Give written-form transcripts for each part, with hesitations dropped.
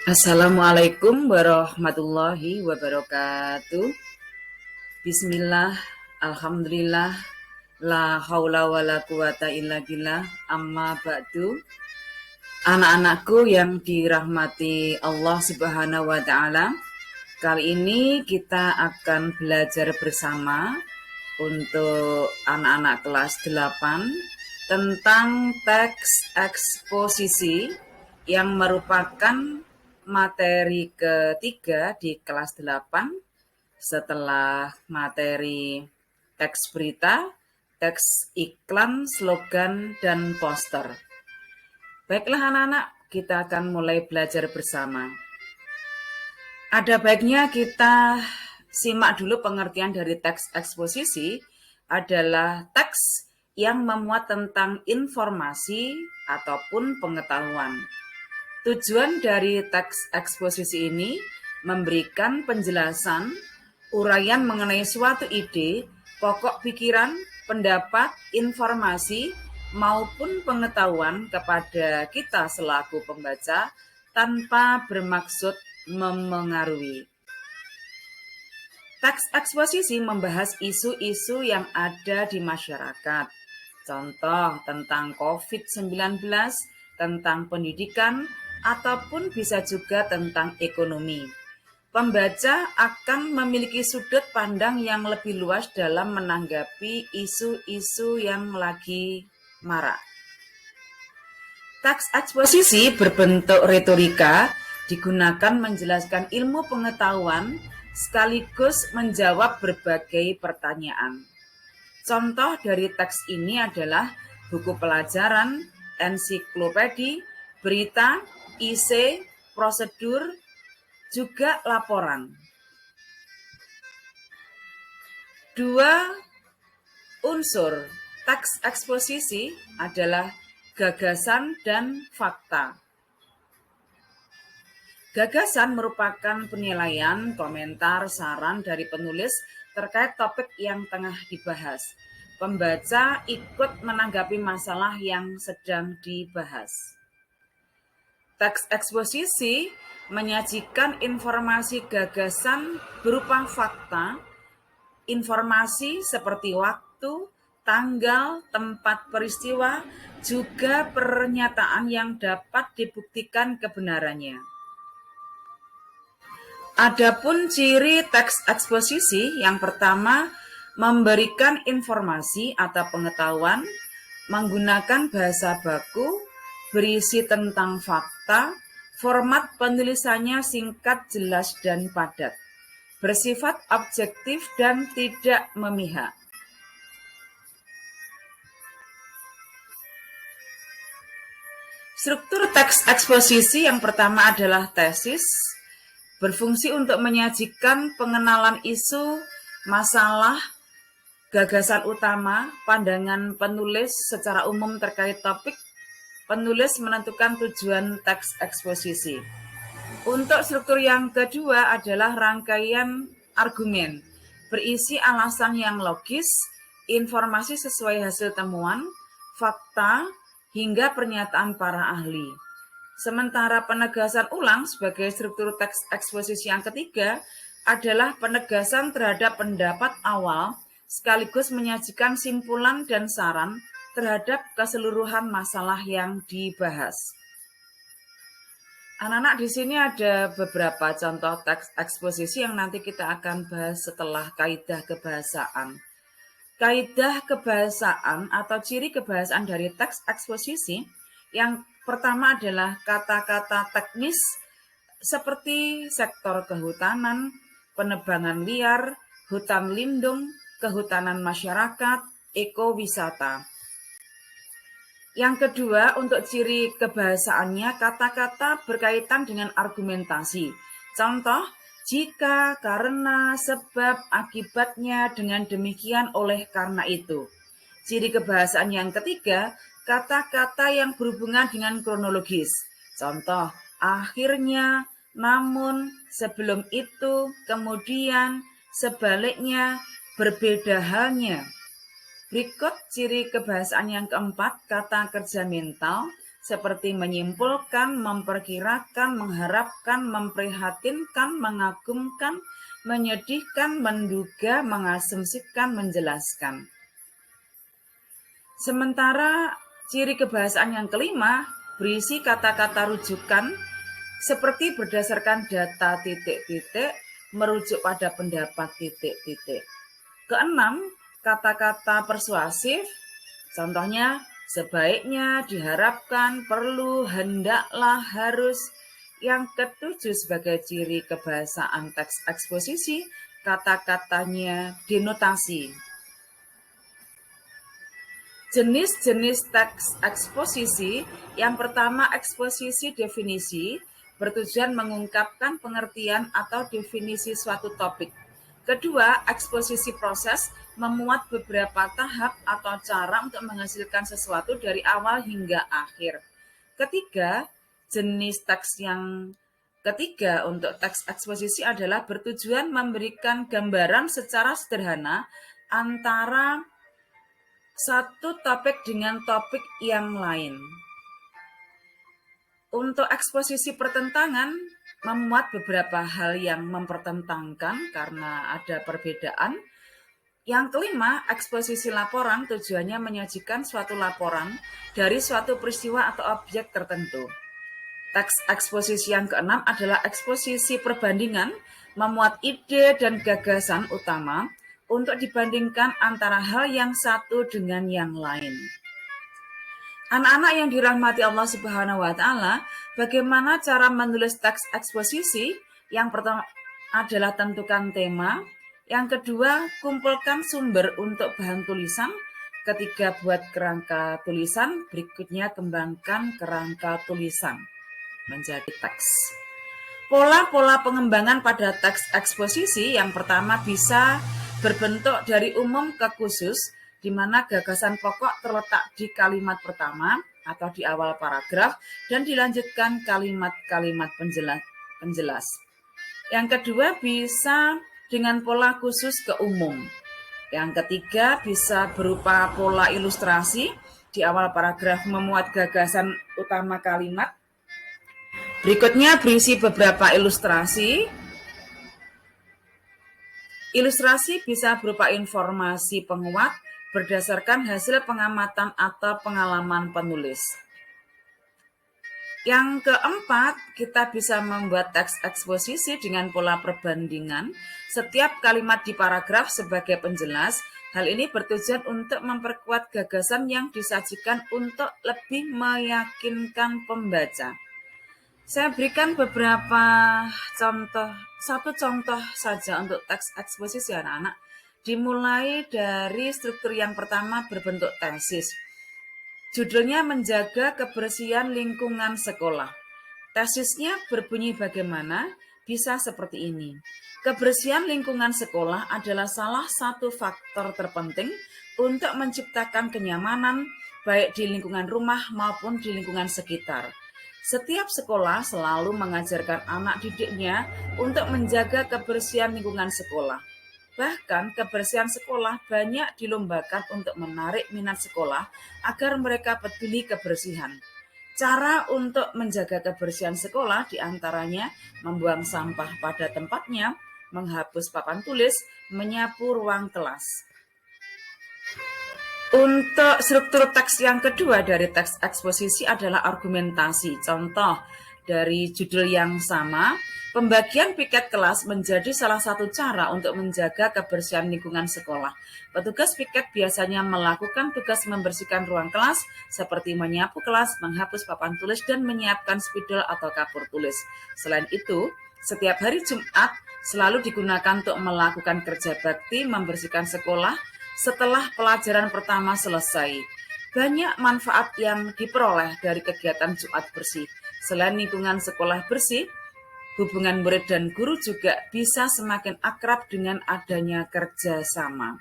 Assalamualaikum warahmatullahi wabarakatuh. Bismillah, alhamdulillah, la haula wa la quwata illa billah, amma ba'du. Anak-anakku yang dirahmati Allah Subhanahu wa Ta'ala, kali ini kita akan belajar bersama untuk anak-anak kelas 8 tentang teks eksposisi yang merupakan materi ketiga di kelas 8 setelah materi teks berita, teks iklan, slogan, dan poster. Baiklah anak-anak, kita akan mulai belajar bersama. Ada baiknya kita simak dulu pengertian dari teks eksposisi adalah teks yang memuat tentang informasi ataupun pengetahuan. Tujuan dari teks eksposisi ini memberikan penjelasan, uraian mengenai suatu ide, pokok pikiran, pendapat, informasi, maupun pengetahuan kepada kita selaku pembaca tanpa bermaksud memengaruhi. Teks eksposisi membahas isu-isu yang ada di masyarakat. Contoh tentang COVID-19, tentang pendidikan, ataupun bisa juga tentang ekonomi. Pembaca akan memiliki sudut pandang yang lebih luas dalam menanggapi isu-isu yang lagi marak. Teks eksposisi berbentuk retorika digunakan menjelaskan ilmu pengetahuan sekaligus menjawab berbagai pertanyaan. Contoh dari teks ini adalah buku pelajaran, ensiklopedi, berita, esai, prosedur, juga laporan. 2 unsur teks eksposisi adalah gagasan dan fakta. Gagasan merupakan penilaian, komentar, saran dari penulis terkait topik yang tengah dibahas. Pembaca ikut menanggapi masalah yang sedang dibahas. Teks eksposisi menyajikan informasi gagasan berupa fakta, informasi seperti waktu, tanggal, tempat peristiwa, juga pernyataan yang dapat dibuktikan kebenarannya. Adapun ciri teks eksposisi yang pertama, memberikan informasi atau pengetahuan menggunakan bahasa baku, berisi tentang fakta, format penulisannya singkat, jelas, dan padat, bersifat objektif dan tidak memihak. Struktur teks eksposisi yang pertama adalah tesis, berfungsi untuk menyajikan pengenalan isu, masalah, gagasan utama, pandangan penulis secara umum terkait topik. Penulis menentukan tujuan teks eksposisi. Untuk struktur yang kedua adalah rangkaian argumen, berisi alasan yang logis, informasi sesuai hasil temuan, fakta, hingga pernyataan para ahli. Sementara penegasan ulang sebagai struktur teks eksposisi yang ketiga adalah penegasan terhadap pendapat awal sekaligus menyajikan simpulan dan saran terhadap keseluruhan masalah yang dibahas. Anak-anak, di sini ada beberapa contoh teks eksposisi yang nanti kita akan bahas setelah kaidah kebahasaan. Kaidah kebahasaan atau ciri kebahasaan dari teks eksposisi yang pertama adalah kata-kata teknis seperti sektor kehutanan, penebangan liar, hutan lindung, kehutanan masyarakat, ekowisata. Yang kedua, untuk ciri kebahasaannya, kata-kata berkaitan dengan argumentasi. Contoh, jika, karena, sebab, akibatnya, dengan demikian, oleh karena itu. Ciri kebahasaan yang ketiga, kata-kata yang berhubungan dengan kronologis. Contoh, akhirnya, namun, sebelum itu, kemudian, sebaliknya, berbeda halnya. Berikut ciri kebahasaan yang keempat, kata kerja mental seperti menyimpulkan, memperkirakan, mengharapkan, memprihatinkan, mengagumkan, menyedihkan, menduga, mengasumsikan, menjelaskan. Sementara ciri kebahasaan yang kelima berisi kata-kata rujukan seperti berdasarkan data titik-titik, merujuk pada pendapat titik-titik. Keenam, kata-kata persuasif, contohnya sebaiknya, diharapkan, perlu, hendaklah, harus. Yang ketujuh sebagai ciri kebahasaan teks eksposisi, kata-katanya denotasi. Jenis-jenis teks eksposisi, yang pertama eksposisi definisi, bertujuan mengungkapkan pengertian atau definisi suatu topik. Kedua, eksposisi proses, memuat beberapa tahap atau cara untuk menghasilkan sesuatu dari awal hingga akhir. Ketiga, jenis teks yang ketiga untuk teks eksposisi adalah bertujuan memberikan gambaran secara sederhana antara satu topik dengan topik yang lain. Untuk eksposisi pertentangan, memuat beberapa hal yang mempertentangkan karena ada perbedaan. Yang kelima, eksposisi laporan tujuannya menyajikan suatu laporan dari suatu peristiwa atau objek tertentu. Teks eksposisi yang keenam adalah eksposisi perbandingan, memuat ide dan gagasan utama untuk dibandingkan antara hal yang satu dengan yang lain. Anak-anak yang dirahmati Allah Subhanahu wa Ta'ala, bagaimana cara menulis teks eksposisi? Yang pertama adalah tentukan tema, yang kedua kumpulkan sumber untuk bahan tulisan, ketiga buat kerangka tulisan, berikutnya kembangkan kerangka tulisan menjadi teks. Pola-pola pengembangan pada teks eksposisi yang pertama bisa berbentuk dari umum ke khusus, di mana gagasan pokok terletak di kalimat pertama atau di awal paragraf dan dilanjutkan kalimat-kalimat penjelas. Yang kedua bisa dengan pola khusus ke umum. Yang ketiga bisa berupa pola ilustrasi, di awal paragraf memuat gagasan utama kalimat. Berikutnya berisi beberapa ilustrasi. Ilustrasi bisa berupa informasi penguat berdasarkan hasil pengamatan atau pengalaman penulis. Yang keempat, kita bisa membuat teks eksposisi dengan pola perbandingan. Setiap kalimat di paragraf sebagai penjelas. Hal ini bertujuan untuk memperkuat gagasan yang disajikan untuk lebih meyakinkan pembaca. Saya berikan beberapa contoh, satu contoh saja untuk teks eksposisi anak-anak. Dimulai dari struktur yang pertama berbentuk tesis. Judulnya menjaga kebersihan lingkungan sekolah. Tesisnya berbunyi bagaimana? Bisa seperti ini. Kebersihan lingkungan sekolah adalah salah satu faktor terpenting untuk menciptakan kenyamanan baik di lingkungan rumah maupun di lingkungan sekitar. Setiap sekolah selalu mengajarkan anak didiknya untuk menjaga kebersihan lingkungan sekolah. Bahkan kebersihan sekolah banyak dilombakan untuk menarik minat sekolah agar mereka peduli kebersihan. Cara untuk menjaga kebersihan sekolah diantaranya membuang sampah pada tempatnya, menghapus papan tulis, menyapu ruang kelas. Untuk struktur teks yang kedua dari teks eksposisi adalah argumentasi. Contoh dari judul yang sama, pembagian piket kelas menjadi salah satu cara untuk menjaga kebersihan lingkungan sekolah. Petugas piket biasanya melakukan tugas membersihkan ruang kelas seperti menyapu kelas, menghapus papan tulis, dan menyiapkan spidol atau kapur tulis. Selain itu, setiap hari Jumat selalu digunakan untuk melakukan kerja bakti membersihkan sekolah setelah pelajaran pertama selesai. Banyak manfaat yang diperoleh dari kegiatan Jumat bersih. Selain lingkungan sekolah bersih, hubungan murid dan guru juga bisa semakin akrab dengan adanya kerjasama.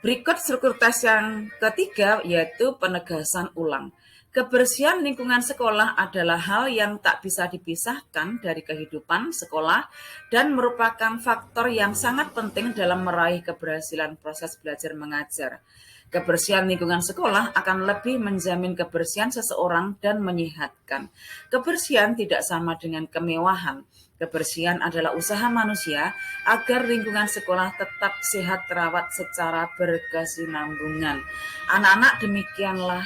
Berikut struktur tes yang ketiga, yaitu penegasan ulang. Kebersihan lingkungan sekolah adalah hal yang tak bisa dipisahkan dari kehidupan sekolah dan merupakan faktor yang sangat penting dalam meraih keberhasilan proses belajar mengajar. Kebersihan lingkungan sekolah akan lebih menjamin kebersihan seseorang dan menyehatkan. Kebersihan tidak sama dengan kemewahan. Kebersihan adalah usaha manusia agar lingkungan sekolah tetap sehat terawat secara berkesinambungan. Anak-anak, demikianlah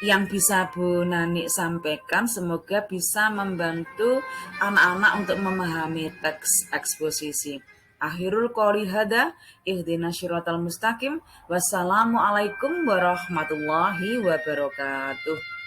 yang bisa Bu Nani sampaikan, semoga bisa membantu anak-anak untuk memahami teks eksposisi. Akhirul qouli hadza, ihdinas syiratal mustaqim. Wassalamualaikum warahmatullahi wabarakatuh.